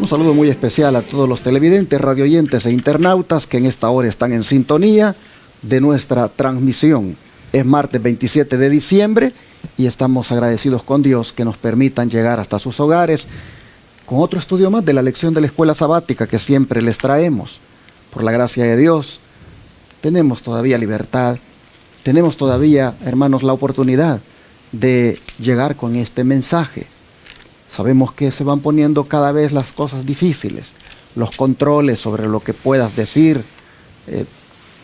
Un saludo muy especial a todos los televidentes, radioyentes e internautas que en esta hora están en sintonía de nuestra transmisión. Es martes 27 de diciembre y estamos agradecidos con Dios que nos permitan llegar hasta sus hogares con otro estudio más de la lección de la escuela sabática que siempre les traemos. Por la gracia de Dios, tenemos todavía libertad, tenemos todavía, hermanos, la oportunidad de llegar con este mensaje. Sabemos que se van poniendo cada vez las cosas difíciles, los controles sobre lo que puedas decir.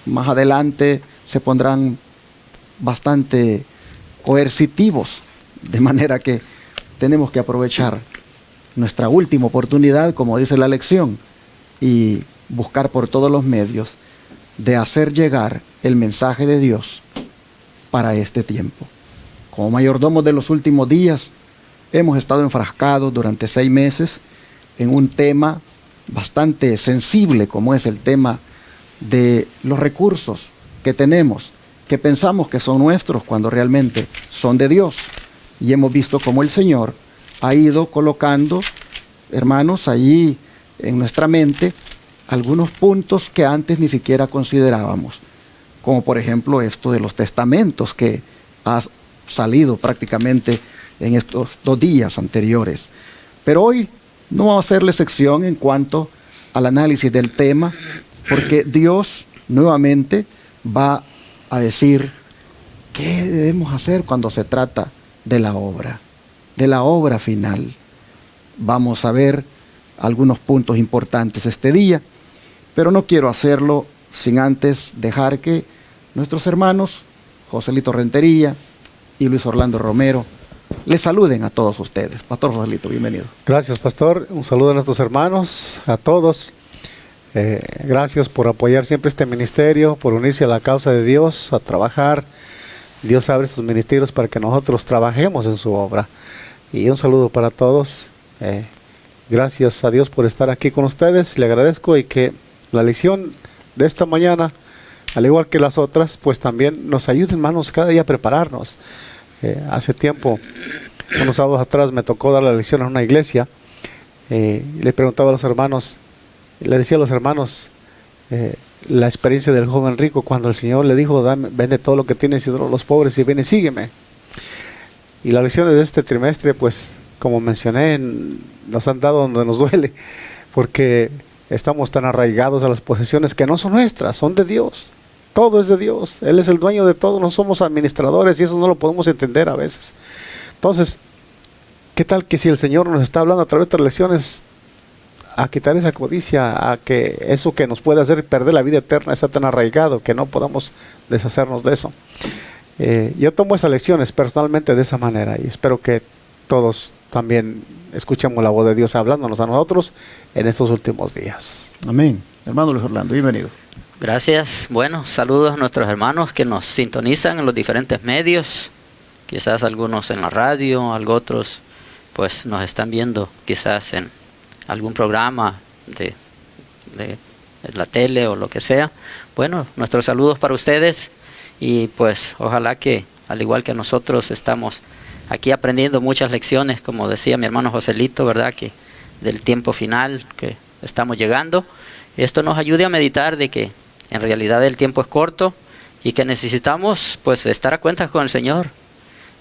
Más adelante se pondrán bastante coercitivos, de manera que tenemos que aprovechar nuestra última oportunidad, como dice la lección, y buscar por todos los medios de hacer llegar el mensaje de Dios para este tiempo. Como mayordomos de los últimos días, hemos estado enfrascados durante 6 meses en un tema bastante sensible, como es el tema de los recursos que tenemos, que pensamos que son nuestros cuando realmente son de Dios. Y hemos visto cómo el Señor ha ido colocando, hermanos, allí en nuestra mente algunos puntos que antes ni siquiera considerábamos, como por ejemplo esto de los testamentos que ha salido prácticamente en estos 2 días anteriores. Pero hoy no vamos a hacerle sección en cuanto al análisis del tema, porque Dios nuevamente va a decir qué debemos hacer cuando se trata de la obra final. Vamos a ver algunos puntos importantes este día, pero no quiero hacerlo sin antes dejar que nuestros hermanos Joselito Rentería y Luis Orlando Romero les saluden a todos ustedes. Pastor Joselito, bienvenido. Gracias, pastor. Un saludo a nuestros hermanos, a todos. Gracias por apoyar siempre este ministerio, por unirse a la causa de Dios, a trabajar. Dios abre sus ministerios para que nosotros trabajemos en su obra. Y un saludo para todos. Gracias a Dios por estar aquí con ustedes. Le agradezco y que la lección de esta mañana, al igual que las otras, pues también nos ayude, hermanos, cada día a prepararnos. Hace tiempo, unos sábados atrás, me tocó dar la lección en una iglesia. Le preguntaba a los hermanos, le decía a los hermanos la experiencia del joven rico cuando el Señor le dijo, vende todo lo que tienes y dalo a los pobres y ven y sígueme. Y las lecciones de este trimestre, pues, como mencioné, nos han dado donde nos duele, porque estamos tan arraigados a las posesiones que no son nuestras, son de Dios. Todo es de Dios, Él es el dueño de todo, no somos administradores y eso no lo podemos entender a veces. Entonces, ¿qué tal que si el Señor nos está hablando a través de estas lecciones a quitar esa codicia, a que eso que nos puede hacer perder la vida eterna está tan arraigado que no podamos deshacernos de eso? Yo tomo estas lecciones personalmente de esa manera y espero que todos también escuchemos la voz de Dios hablándonos a nosotros en estos últimos días. Amén. Hermano Luis Orlando, bienvenido. Gracias. Bueno, saludos a nuestros hermanos que nos sintonizan en los diferentes medios, quizás algunos en la radio, otros pues nos están viendo quizás en algún programa de la tele o lo que sea. Bueno, nuestros saludos para ustedes y pues ojalá que al igual que nosotros estamos aquí aprendiendo muchas lecciones, como decía mi hermano Joselito, ¿verdad? Que del tiempo final que estamos llegando, esto nos ayude a meditar de que en realidad el tiempo es corto y que necesitamos pues estar a cuentas con el Señor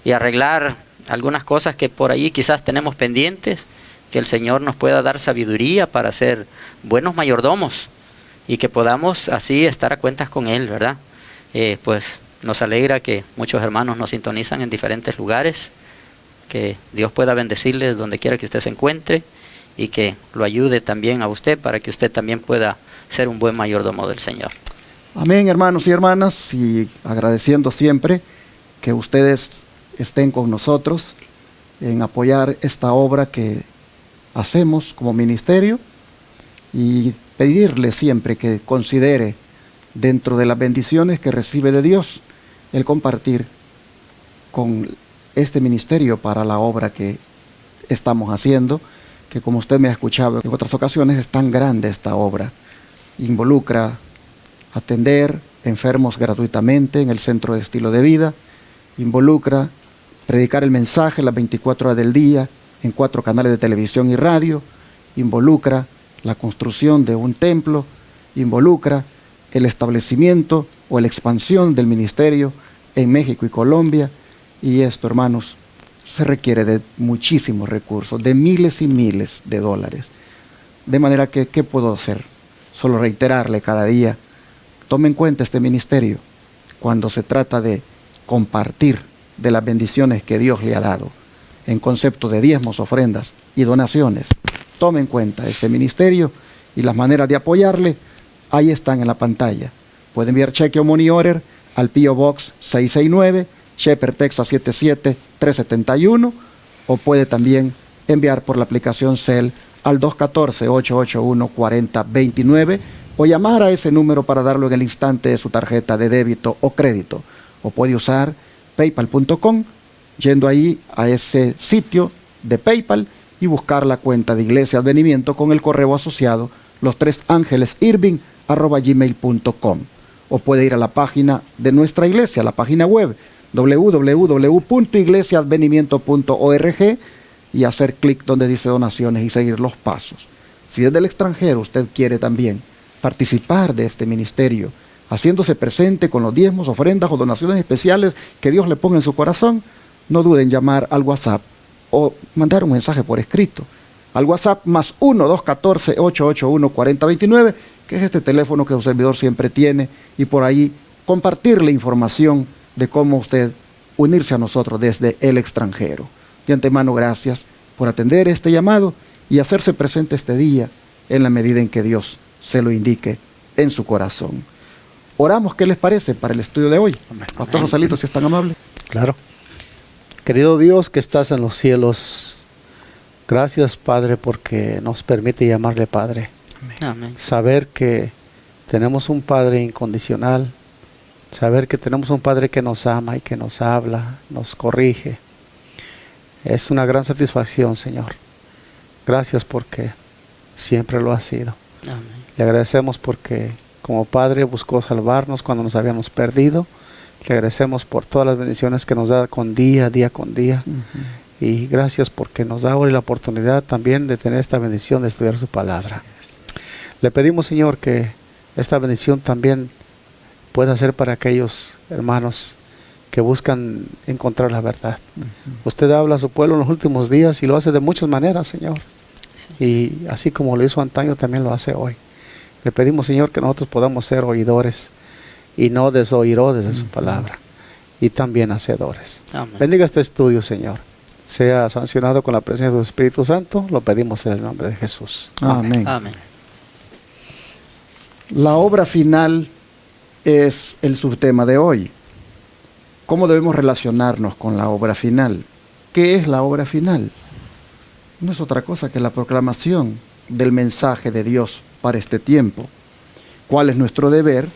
y arreglar algunas cosas que por ahí quizás tenemos pendientes, que el Señor nos pueda dar sabiduría para ser buenos mayordomos y que podamos así estar a cuentas con Él, ¿verdad? Pues nos alegra que muchos hermanos nos sintonizan en diferentes lugares, que Dios pueda bendecirles donde quiera que usted se encuentre y que lo ayude también a usted para que usted también pueda ser un buen mayordomo del Señor. Amén, hermanos y hermanas, y agradeciendo siempre que ustedes estén con nosotros en apoyar esta obra que hacemos como ministerio y pedirle siempre que considere dentro de las bendiciones que recibe de Dios el compartir con este ministerio para la obra que estamos haciendo, que como usted me ha escuchado en otras ocasiones es tan grande esta obra. Involucra atender enfermos gratuitamente en el centro de estilo de vida, involucra predicar el mensaje las 24 horas del día en 4 canales de televisión y radio, involucra la construcción de un templo, involucra el establecimiento o la expansión del ministerio en México y Colombia. Y esto, hermanos, se requiere de muchísimos recursos, de miles y miles de dólares. De manera que, ¿qué puedo hacer? Solo reiterarle cada día, tome en cuenta este ministerio cuando se trata de compartir de las bendiciones que Dios le ha dado en concepto de diezmos, ofrendas y donaciones. Tome en cuenta este ministerio y las maneras de apoyarle, ahí están en la pantalla. Puede enviar cheque o money order al P.O. Box 669, Shepherd, Texas 77371, o puede también enviar por la aplicación Zelle al 214-881-4029 o llamar a ese número para darlo en el instante de su tarjeta de débito o crédito. O puede usar paypal.com, yendo ahí a ese sitio de PayPal y buscar la cuenta de Iglesia Advenimiento con el correo asociado lostresangelesirving@gmail.com. O puede ir a la página de nuestra iglesia, la página web www.iglesiaadvenimiento.org y hacer clic donde dice donaciones y seguir los pasos. Si desde el extranjero usted quiere también participar de este ministerio, haciéndose presente con los diezmos, ofrendas o donaciones especiales que Dios le ponga en su corazón, no duden en llamar al WhatsApp o mandar un mensaje por escrito al WhatsApp más 1-214-881-4029, que es este teléfono que su servidor siempre tiene, y por ahí compartirle información de cómo usted unirse a nosotros desde el extranjero. De antemano, gracias por atender este llamado y hacerse presente este día en la medida en que Dios se lo indique en su corazón. Oramos, ¿qué les parece para el estudio de hoy? Pastor Rosalito, si es tan amable. Claro. Querido Dios que estás en los cielos, gracias, Padre, porque nos permite llamarle Padre. Amén. Saber que tenemos un Padre incondicional, saber que tenemos un Padre que nos ama y que nos habla, nos corrige. Es una gran satisfacción, Señor. Gracias porque siempre lo ha sido. Amén. Le agradecemos porque como Padre buscó salvarnos cuando nos habíamos perdido. Le agradecemos por todas las bendiciones que nos da día con día. Y gracias porque nos da hoy la oportunidad también de tener esta bendición de estudiar su palabra. Le pedimos, Señor, que esta bendición también pueda ser para aquellos hermanos que buscan encontrar la verdad. Usted habla a su pueblo en los últimos días y lo hace de muchas maneras, Señor. Y así como lo hizo antaño, también lo hace hoy. Le pedimos, Señor, que nosotros podamos ser oidores y no desoidores de su palabra, y también hacedores. Amén. Bendiga este estudio, Señor. Sea sancionado con la presencia del Espíritu Santo. Lo pedimos en el nombre de Jesús. Amén. Amén. La obra final es el subtema de hoy. ¿Cómo debemos relacionarnos con la obra final? ¿Qué es la obra final? No es otra cosa que la proclamación del mensaje de Dios para este tiempo. ¿Cuál es nuestro deber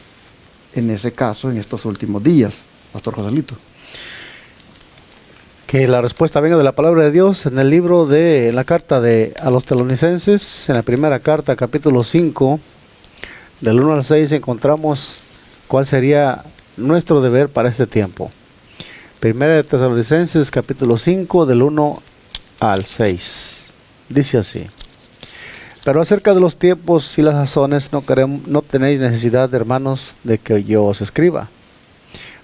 en ese caso, en estos últimos días, Pastor Joselito? Que la respuesta venga de la palabra de Dios en el libro de la carta a los Tesalonicenses, en la primera carta, capítulo 5, del 1 al 6, encontramos cuál sería nuestro deber para este tiempo. Primera de Tesalonicenses, capítulo 5, del 1 al 6. Dice así: pero acerca de los tiempos y las sazones no tenéis necesidad, hermanos, de que yo os escriba,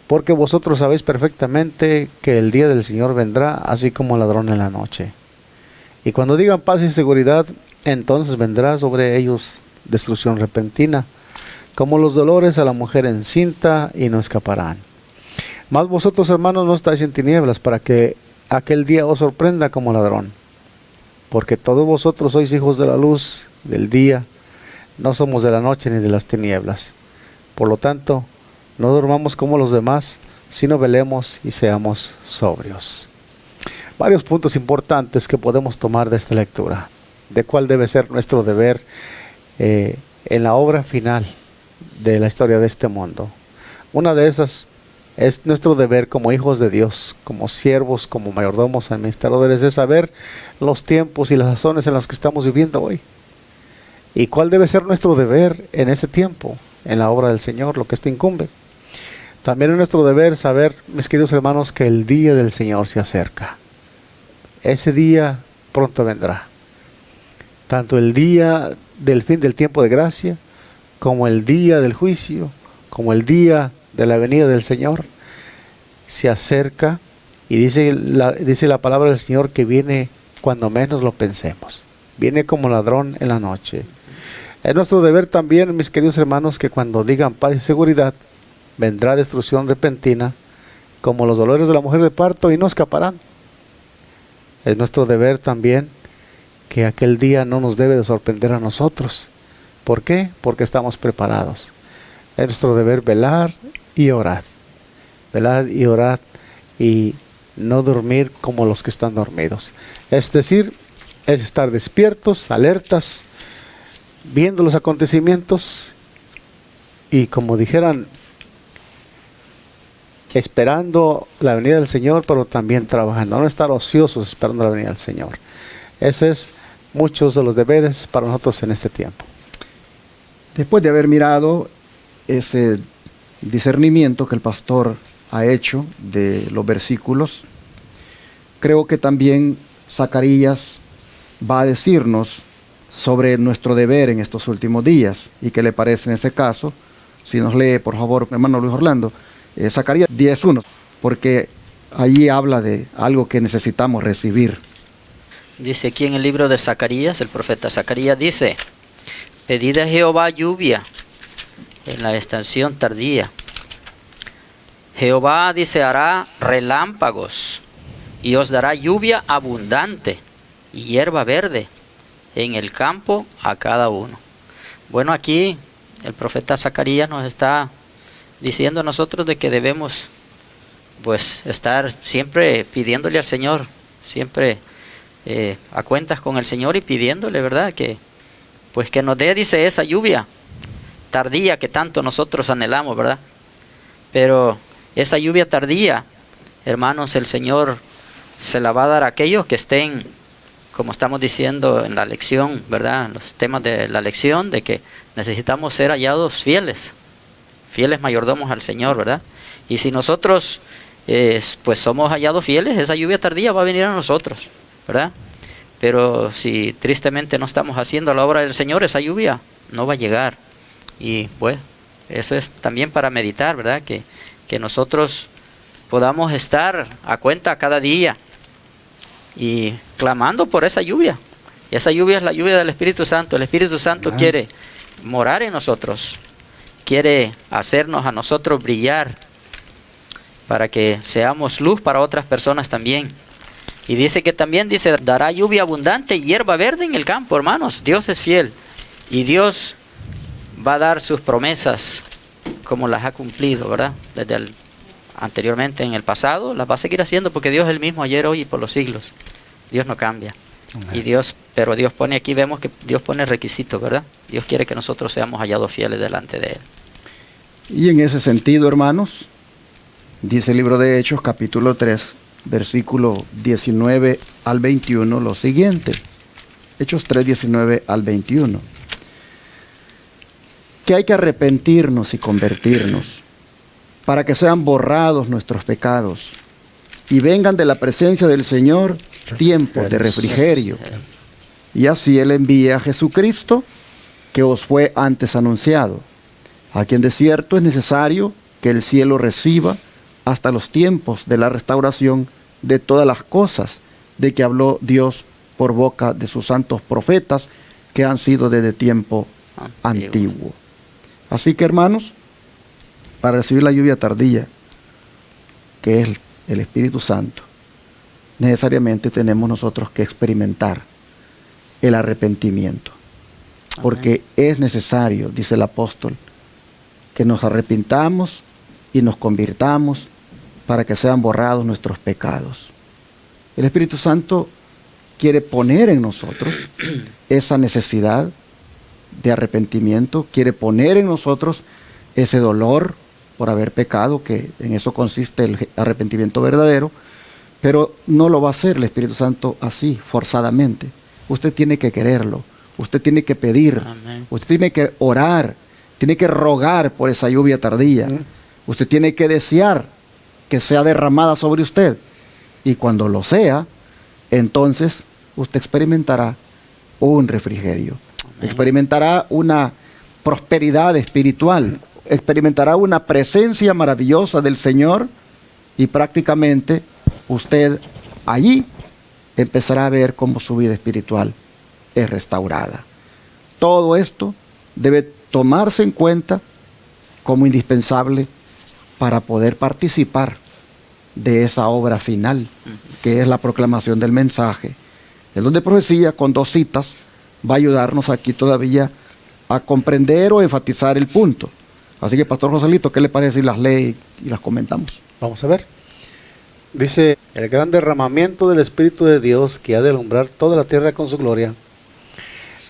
porque vosotros sabéis perfectamente que el día del Señor vendrá así como ladrón en la noche. Y cuando digan paz y seguridad, entonces vendrá sobre ellos destrucción repentina, como los dolores a la mujer encinta, y no escaparán. Mas vosotros, hermanos, no estáis en tinieblas, para que aquel día os sorprenda como ladrón. Porque todos vosotros sois hijos de la luz del día, no somos de la noche ni de las tinieblas. Por lo tanto, no durmamos como los demás, sino velemos y seamos sobrios. Varios puntos importantes que podemos tomar de esta lectura, de cuál debe ser nuestro deber en la obra final de la historia de este mundo. Una de esas es nuestro deber como hijos de Dios, como siervos, como mayordomos, administradores, de saber los tiempos y las sazones en las que estamos viviendo hoy. ¿Y cuál debe ser nuestro deber en ese tiempo, en la obra del Señor, lo que esto incumbe? También es nuestro deber saber, mis queridos hermanos, que el día del Señor se acerca. Ese día pronto vendrá. tanto el día del fin del tiempo de gracia, como el día del juicio, como el día de la venida del Señor, se acerca, y dice la palabra del Señor que viene cuando menos lo pensemos. Viene como ladrón en la noche. Es nuestro deber también, mis queridos hermanos, que cuando digan paz y seguridad, vendrá destrucción repentina, como los dolores de la mujer de parto, y no escaparán. Es nuestro deber también que aquel día no nos debe de sorprender a nosotros. ¿Por qué? Porque estamos preparados. Es nuestro deber velar y orar. Velar y orar y no dormir como los que están dormidos. Es decir, es estar despiertos, alertas, viendo los acontecimientos y, como dijeran, esperando la venida del Señor, pero también trabajando. No estar ociosos esperando la venida del Señor. Ese es muchos de los deberes para nosotros en este tiempo. Después de haber mirado ese discernimiento que el pastor ha hecho de los versículos, creo que también Zacarías va a decirnos sobre nuestro deber en estos últimos días. ¿Y qué le parece en ese caso? Si nos lee, por favor, hermano Luis Orlando, Zacarías 10:1, porque allí habla de algo que necesitamos recibir. Dice aquí en el libro de Zacarías, el profeta Zacarías dice: pedid a Jehová lluvia en la estación tardía. Jehová, dice, hará relámpagos y os dará lluvia abundante y hierba verde en el campo a cada uno. Bueno, aquí el profeta Zacarías nos está diciendo a nosotros de que debemos pues estar siempre pidiéndole al Señor, siempre a cuentas con el Señor y pidiéndole, ¿verdad? Que pues que nos dé, dice, esa lluvia tardía que tanto nosotros anhelamos, ¿verdad? Pero esa lluvia tardía, hermanos, el Señor se la va a dar a aquellos que estén, como estamos diciendo en la lección, ¿verdad? En los temas de la lección, de que necesitamos ser hallados fieles mayordomos al Señor, ¿verdad? Y si nosotros pues somos hallados fieles, esa lluvia tardía va a venir a nosotros, ¿verdad? Pero si tristemente no estamos haciendo la obra del Señor, esa lluvia no va a llegar. Y pues eso es también para meditar, ¿verdad? Que nosotros podamos estar a cuenta cada día y clamando por esa lluvia. Y esa lluvia es la lluvia del Espíritu Santo. El Espíritu Santo quiere morar en nosotros, quiere hacernos a nosotros brillar para que seamos luz para otras personas también. Y dice que también, dice, dará lluvia abundante y hierba verde en el campo, hermanos. Dios es fiel y Dios va a dar sus promesas como las ha cumplido, ¿verdad? Anteriormente en el pasado, las va a seguir haciendo porque Dios es el mismo ayer, hoy y por los siglos. Dios no cambia. Y pero Dios pone aquí, vemos que Dios pone requisitos, ¿verdad? Dios quiere que nosotros seamos hallados fieles delante de Él. Y en ese sentido, hermanos, dice el libro de Hechos, capítulo 3, versículo 19 al 21, lo siguiente. Hechos 3, 19 al 21. Que hay que arrepentirnos y convertirnos para que sean borrados nuestros pecados y vengan de la presencia del Señor tiempos de refrigerio. Y así Él envía a Jesucristo, que os fue antes anunciado, a quien de cierto es necesario que el cielo reciba hasta los tiempos de la restauración de todas las cosas de que habló Dios por boca de sus santos profetas, que han sido desde tiempo antiguo. Así que, hermanos, para recibir la lluvia tardía, que es el Espíritu Santo, necesariamente tenemos nosotros que experimentar el arrepentimiento. Porque es necesario, dice el apóstol, que nos arrepintamos y nos convirtamos para que sean borrados nuestros pecados. El Espíritu Santo quiere poner en nosotros esa necesidad de arrepentimiento, quiere poner en nosotros ese dolor por haber pecado, que en eso consiste el arrepentimiento verdadero, pero no lo va a hacer el Espíritu Santo así, forzadamente. Usted tiene que quererlo, usted tiene que pedir, usted tiene que orar, tiene que rogar por esa lluvia tardía, usted tiene que desear que sea derramada sobre usted, y cuando lo sea, entonces usted experimentará un refrigerio. Amén. Experimentará una prosperidad espiritual, experimentará una presencia maravillosa del Señor y prácticamente usted allí empezará a ver cómo su vida espiritual es restaurada. Todo esto debe tomarse en cuenta como indispensable para poder participar de esa obra final, que es la proclamación del mensaje. El don de profecía, con 2 citas, va a ayudarnos aquí todavía a comprender o enfatizar el punto. Así que, Pastor Joselito, ¿qué le parece si las lee y las comentamos? Vamos a ver. Dice, el gran derramamiento del Espíritu de Dios que ha de alumbrar toda la tierra con su gloria,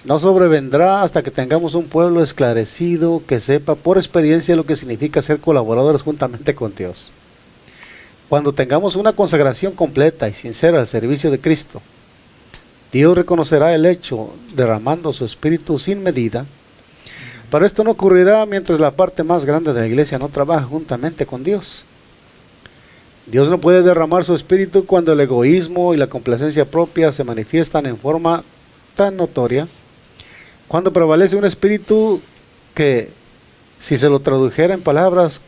no sobrevendrá hasta que tengamos un pueblo esclarecido que sepa por experiencia lo que significa ser colaboradores juntamente con Dios. Cuando tengamos una consagración completa y sincera al servicio de Cristo, Dios reconocerá el hecho derramando su Espíritu sin medida. Pero esto no ocurrirá mientras la parte más grande de la iglesia no trabaja juntamente con Dios. Dios no puede derramar su Espíritu cuando el egoísmo y la complacencia propia se manifiestan en forma tan notoria. Cuando prevalece un espíritu que, si se lo tradujera en palabras,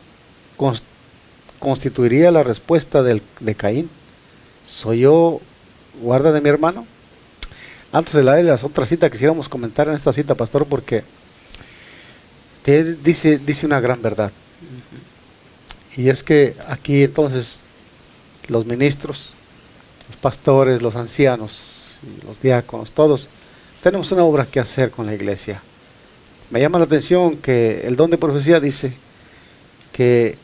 constituiría la respuesta de Caín. ¿Soy yo guarda de mi hermano? Antes de leer las otras citas, quisiéramos comentar en esta cita, pastor, porque dice una gran verdad. Y es que aquí entonces los ministros, los pastores, los ancianos, los diáconos, todos tenemos una obra que hacer con la iglesia. Me llama la atención que el don de profecía dice que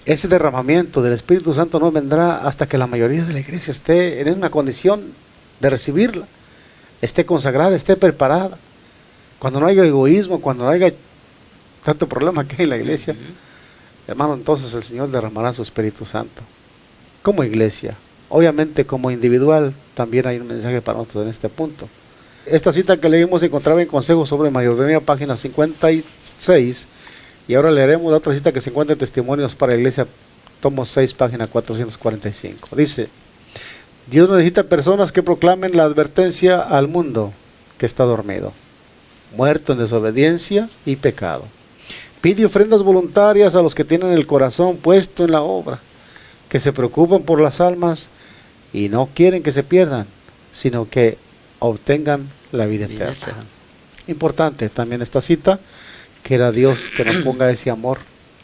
ese derramamiento del Espíritu Santo no vendrá hasta que la mayoría de la iglesia esté en una condición de recibirla, esté consagrada, esté preparada. Cuando no haya egoísmo, cuando no haya tanto problema que hay en la iglesia, hermano, entonces el Señor derramará su Espíritu Santo. Como iglesia, obviamente como individual, también hay un mensaje para nosotros en este punto. Esta cita que leímos se encontraba en Consejos sobre Mayordomía, página 56, y ahora leeremos la otra cita que se encuentra en Testimonios para la Iglesia, tomo 6, página 445. Dice, Dios necesita personas que proclamen la advertencia al mundo que está dormido, muerto en desobediencia y pecado. Pide ofrendas voluntarias a los que tienen el corazón puesto en la obra, que se preocupan por las almas y no quieren que se pierdan, sino que obtengan la vida eterna. Importante también esta cita, que era Dios que nos ponga ese amor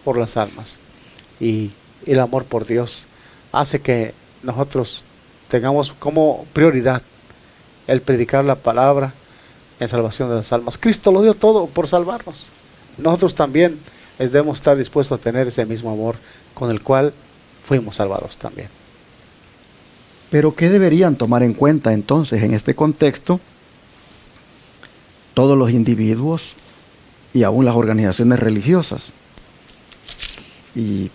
por las almas. Y el amor por Dios hace que nosotros tengamos como prioridad el predicar la palabra en salvación de las almas. Cristo lo dio todo por salvarnos. Nosotros también debemos estar dispuestos a tener ese mismo amor con el cual fuimos salvados también. Pero ¿qué deberían tomar en cuenta entonces en este contexto todos los individuos y aún las organizaciones religiosas? Y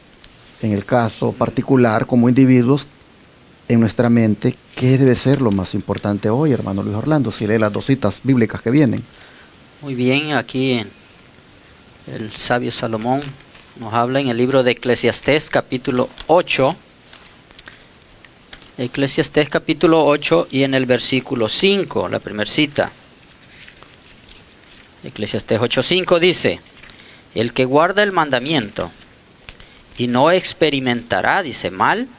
en el caso particular, como individuos, en nuestra mente, ¿qué debe ser lo más importante hoy, hermano Luis Orlando? Si lee las 2 citas bíblicas que vienen. Muy bien, aquí el sabio Salomón nos habla en el libro de Eclesiastés capítulo 8. Eclesiastés capítulo 8 y en el versículo 5, la primera cita. Eclesiastés 8:5 dice, el que guarda el mandamiento y no experimentará, dice, mal,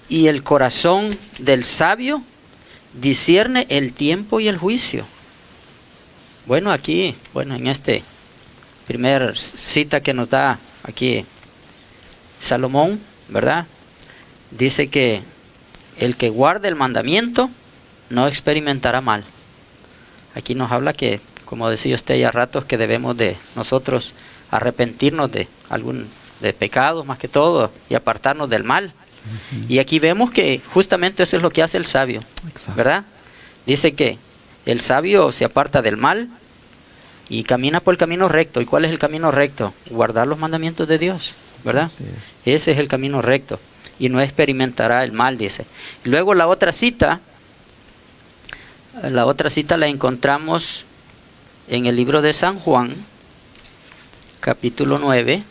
y el corazón del sabio discierne el tiempo y el juicio. Bueno, aquí, en este primer cita que nos da aquí Salomón, ¿verdad? Dice que el que guarde el mandamiento no experimentará mal. Aquí nos habla que, como decía usted ya ratos, que debemos de nosotros arrepentirnos de pecado más que todo y apartarnos del mal. Y aquí vemos que justamente eso es lo que hace el sabio. Exacto. ¿Verdad? Dice que el sabio se aparta del mal y camina por el camino recto. ¿Y cuál es el camino recto? Guardar los mandamientos de Dios, ¿verdad? Sí. Ese es el camino recto. Y no experimentará el mal, dice. Y luego la otra cita la encontramos en el libro de San Juan, capítulo 9.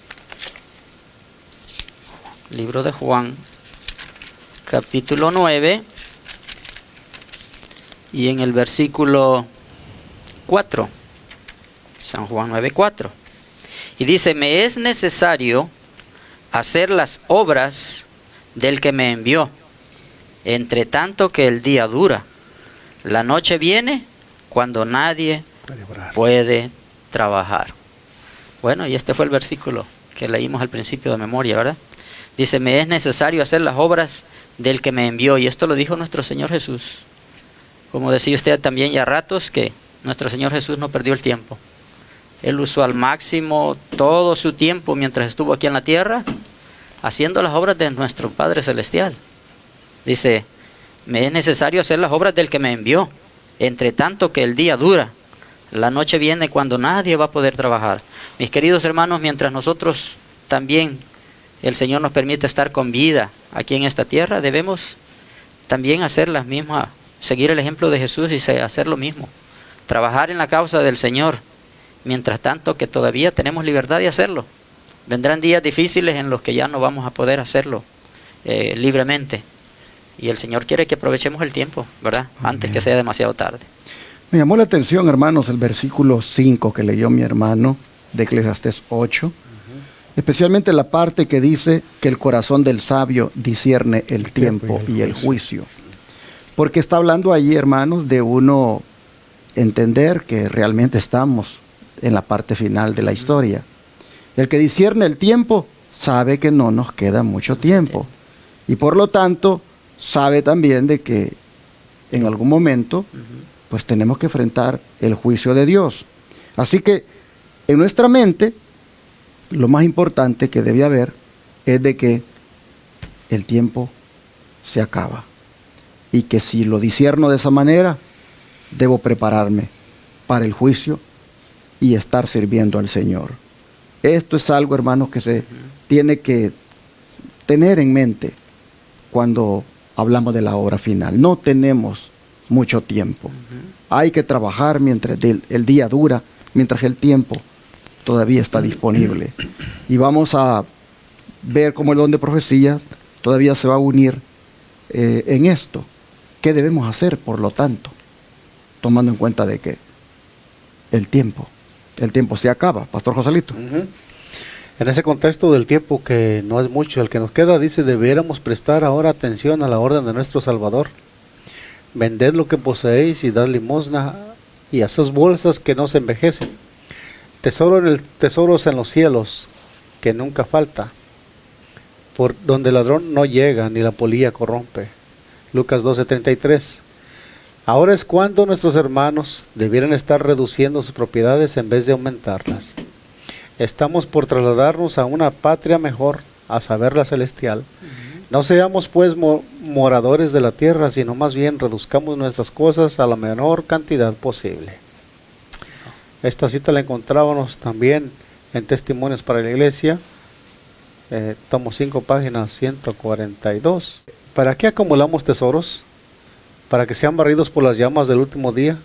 Libro de Juan, capítulo 9, y en el versículo 4, San Juan 9:4. Y dice, me es necesario hacer las obras del que me envió, entre tanto que el día dura. La noche viene cuando nadie puede trabajar. Bueno, y este fue el versículo que leímos al principio de memoria, ¿verdad? Dice, me es necesario hacer las obras del que me envió. Y esto lo dijo nuestro Señor Jesús. Como decía usted también ya ratos, que nuestro Señor Jesús no perdió el tiempo. Él usó al máximo todo su tiempo mientras estuvo aquí en la tierra, haciendo las obras de nuestro Padre Celestial. Dice, me es necesario hacer las obras del que me envió, entre tanto que el día dura. La noche viene cuando nadie va a poder trabajar. Mis queridos hermanos, mientras nosotros también, el Señor nos permite estar con vida aquí en esta tierra, debemos también hacer las mismas, seguir el ejemplo de Jesús y hacer lo mismo. Trabajar en la causa del Señor, mientras tanto que todavía tenemos libertad de hacerlo. Vendrán días difíciles en los que ya no vamos a poder hacerlo libremente. Y el Señor quiere que aprovechemos el tiempo, ¿verdad? Antes que sea demasiado tarde. Me llamó la atención, hermanos, el versículo 5 que leyó mi hermano de Eclesiastés 8. Especialmente la parte que dice que el corazón del sabio discierne el tiempo y el juicio. Porque está hablando allí, hermanos, de uno entender que realmente estamos en la parte final de la historia. El que discierne el tiempo sabe que no nos queda mucho tiempo. Y por lo tanto, sabe también de que en algún momento, pues tenemos que enfrentar el juicio de Dios. Así que en nuestra mente, lo más importante que debe haber es de que el tiempo se acaba. Y que si lo discierno de esa manera, debo prepararme para el juicio y estar sirviendo al Señor. Esto es algo, hermanos, que se tiene que tener en mente cuando hablamos de la obra final. No tenemos mucho tiempo. Hay que trabajar mientras el día dura, mientras el tiempo todavía está disponible. Y vamos a ver cómo el don de profecía todavía se va a unir en esto. ¿Qué debemos hacer, por lo tanto? Tomando en cuenta de que el tiempo se acaba. Pastor Joselito. En ese contexto del tiempo, que no es mucho el que nos queda, dice, debiéramos prestar ahora atención a la orden de nuestro Salvador. Vended lo que poseéis y dad limosna, y haced bolsas que no se envejecen. Tesoros en los cielos, que nunca falta, por donde el ladrón no llega, ni la polilla corrompe. Lucas 12:33. Ahora es cuando nuestros hermanos debieran estar reduciendo sus propiedades en vez de aumentarlas. Estamos por trasladarnos a una patria mejor, a saber, la celestial. No seamos pues moradores de la tierra, sino más bien reduzcamos nuestras cosas a la menor cantidad posible. Esta cita la encontrábamos también en Testimonios para la Iglesia, tomo 5, páginas 142. ¿Para qué acumulamos tesoros? Para que sean barridos por las llamas del último día.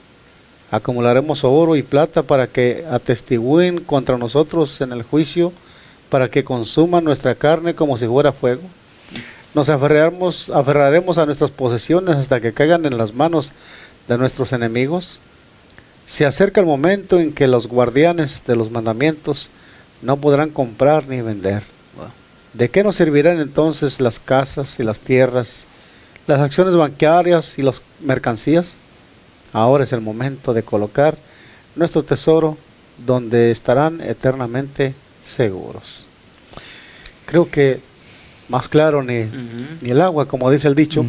Acumularemos oro y plata para que atestigúen contra nosotros en el juicio, para que consuman nuestra carne como si fuera fuego. Nos aferraremos a nuestras posesiones hasta que caigan en las manos de nuestros enemigos. Se acerca el momento en que los guardianes de los mandamientos no podrán comprar ni vender. ¿De qué nos servirán entonces las casas y las tierras, las acciones bancarias y las mercancías? Ahora es el momento de colocar nuestro tesoro donde estarán eternamente seguros. Creo que más claro ni el agua, como dice el dicho.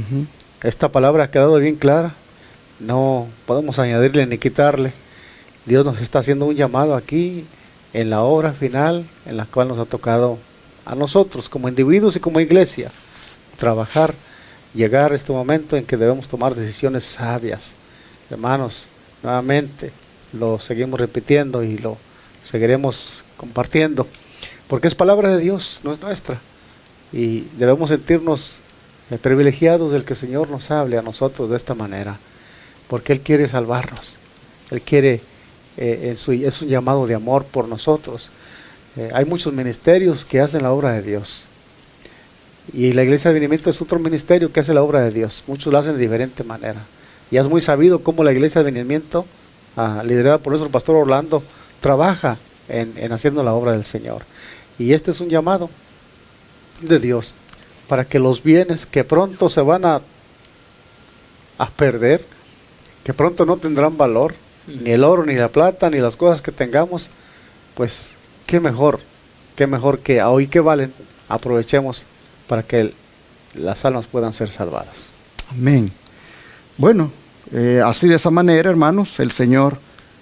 Esta palabra ha quedado bien clara. No podemos añadirle ni quitarle. Dios nos está haciendo un llamado aquí en la obra final, en la cual nos ha tocado a nosotros como individuos y como iglesia trabajar, llegar a este momento en que debemos tomar decisiones sabias. Hermanos, nuevamente lo seguimos repitiendo y lo seguiremos compartiendo, porque es palabra de Dios, no es nuestra, y debemos sentirnos privilegiados del que el Señor nos hable a nosotros de esta manera, porque Él quiere salvarnos. Él quiere, es un llamado de amor por nosotros. Hay muchos ministerios que hacen la obra de Dios, y la Iglesia de Avenimiento es otro ministerio que hace la obra de Dios. Muchos lo hacen de diferente manera, Ya es muy sabido cómo la Iglesia de Venimiento, liderada por nuestro pastor Orlando, trabaja en haciendo la obra del Señor. Y este es un llamado de Dios para que los bienes que pronto se van a perder, que pronto no tendrán valor, ni el oro, ni la plata, ni las cosas que tengamos, pues qué mejor que hoy que valen, aprovechemos para que las almas puedan ser salvadas. Amén. Bueno, así de esa manera, hermanos, el Señor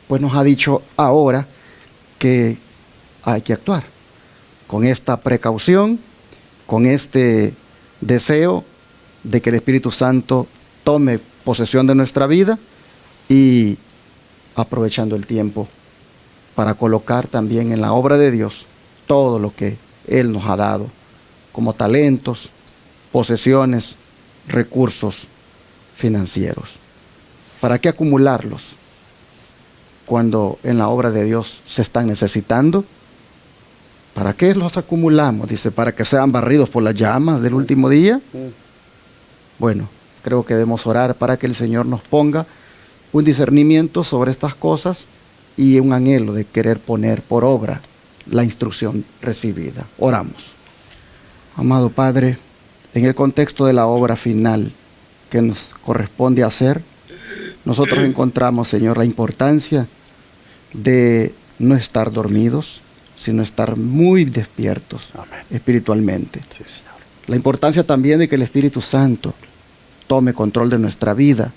pues nos ha dicho ahora que hay que actuar con esta precaución, con este deseo de que el Espíritu Santo tome posesión de nuestra vida y aprovechando el tiempo para colocar también en la obra de Dios todo lo que Él nos ha dado, como talentos, posesiones, recursos financieros. ¿Para qué acumularlos cuando en la obra de Dios se están necesitando? ¿Para qué los acumulamos? Dice, para que sean barridos por las llamas del último día. Bueno, creo que debemos orar para que el Señor nos ponga un discernimiento sobre estas cosas y un anhelo de querer poner por obra la instrucción recibida. Oramos. Amado Padre, en el contexto de la obra final que nos corresponde hacer, nosotros encontramos, Señor, la importancia de no estar dormidos, sino estar muy despiertos. Amén. Espiritualmente. Sí, Señor. La importancia también de que el Espíritu Santo tome control de nuestra vida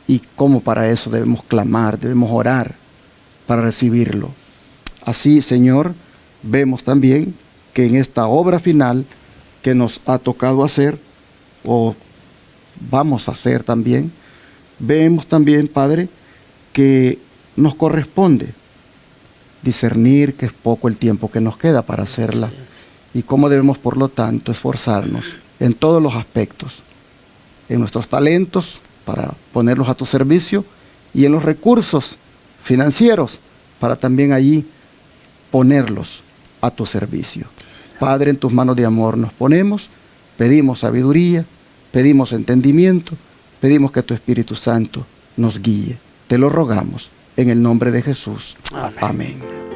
y cómo para eso debemos clamar, debemos orar para recibirlo. Así, Señor, vemos también que en esta obra final que nos ha tocado hacer, o vamos a hacer también, vemos también, Padre, que nos corresponde discernir que es poco el tiempo que nos queda para hacerla y cómo debemos, por lo tanto, esforzarnos en todos los aspectos, en nuestros talentos para ponerlos a tu servicio y en los recursos financieros para también allí ponerlos a tu servicio. Padre, en tus manos de amor nos ponemos, pedimos sabiduría, pedimos entendimiento, pedimos que tu Espíritu Santo nos guíe. Te lo rogamos en el nombre de Jesús. Amén. Amén.